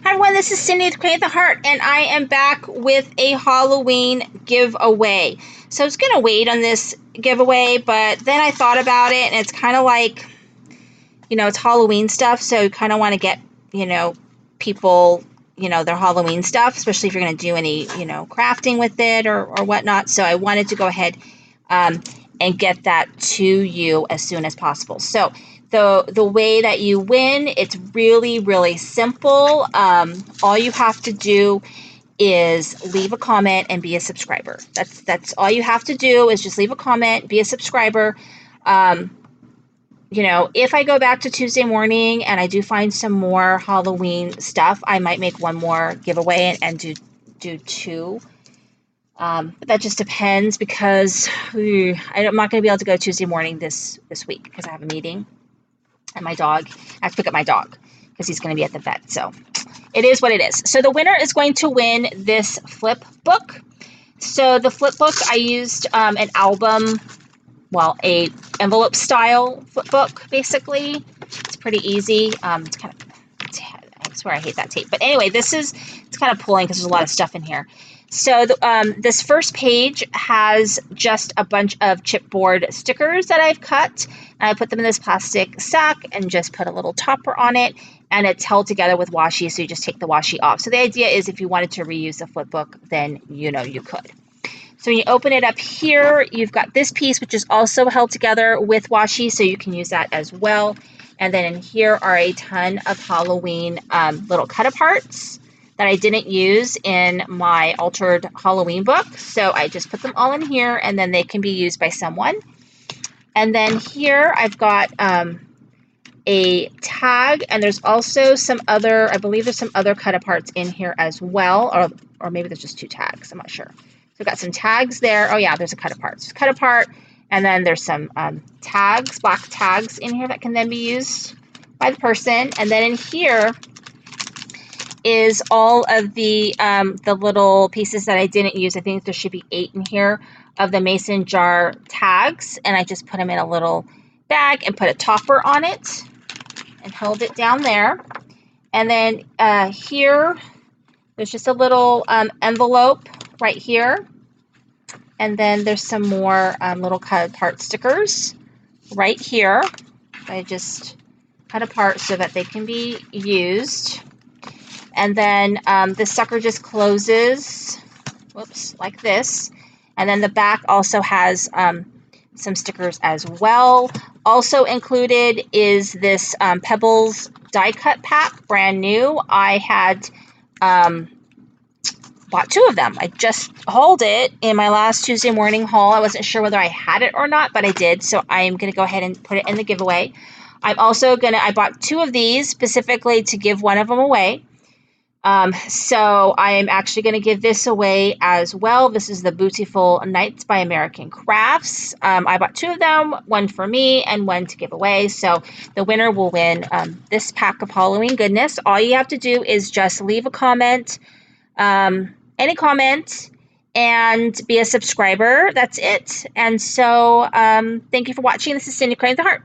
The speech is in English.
Hi everyone, this is Cindy with Cricut the Heart, and I am back with a Halloween giveaway. So I was going to wait on this giveaway, but then I thought about it, and it's kind of like, it's Halloween stuff, so you kind of want to get, people, their Halloween stuff, especially if you're going to do any, crafting with it or whatnot. So I wanted to go ahead and get that to you as soon as possible. So the way that you win, it's really, really simple. All you have to do is leave a comment and be a subscriber. That's all you have to do is just leave a comment, be a subscriber. If I go back to Tuesday morning and I do find some more Halloween stuff, I might make one more giveaway and do two. But that just depends because I'm not going to be able to go Tuesday morning this week because I have a meeting. And my dog, I have to pick up my dog because he's going to be at the vet. So it is what it is. So the winner is going to win this flip book. So the flip book, I used an album, a envelope style flip book, basically. It's pretty easy. It's kind of, I swear I hate that tape. But anyway, it's kind of pulling because there's a lot of stuff in here. So this first page has just a bunch of chipboard stickers that I've cut. And I put them in this plastic sack and just put a little topper on it. And it's held together with washi, so you just take the washi off. So the idea is if you wanted to reuse the flip book, then you could. So when you open it up here, you've got this piece, which is also held together with washi, so you can use that as well. And then in here are a ton of Halloween little cut-aparts that I didn't use in my altered Halloween book. So I just put them all in here, and then they can be used by someone. And then here I've got a tag, and there's also I believe there's some other cut-aparts in here as well, or maybe there's just two tags, I'm not sure. So I've got some tags there. Oh yeah, there's a cut-apart. So cut-apart, and then there's some tags, black tags in here that can then be used by the person. And then in here is all of the little pieces that I didn't use. I think there should be 8 in here of the mason jar tags, and I just put them in a little bag and put a topper on it and held it down there. And then here, there's just a little envelope right here, and then there's some more little cut apart stickers right here. I just cut apart so that they can be used. And then this sucker just closes, like this. And then the back also has some stickers as well. Also included is this Pebbles die cut pack, brand new. I had bought 2 of them. I just hauled it in my last Tuesday morning haul. I wasn't sure whether I had it or not, but I did. So I'm going to go ahead and put it in the giveaway. I'm also I bought 2 of these specifically to give one of them away. So I'm actually going to give this away as well. This is the Beautiful Nights by American Crafts. I bought 2 of them, one for me and one to give away. So the winner will win this pack of Halloween goodness. All you have to do is just leave a comment, any comment, and be a subscriber. That's it. And so thank you for watching. This is Cindy Cricut the Heart.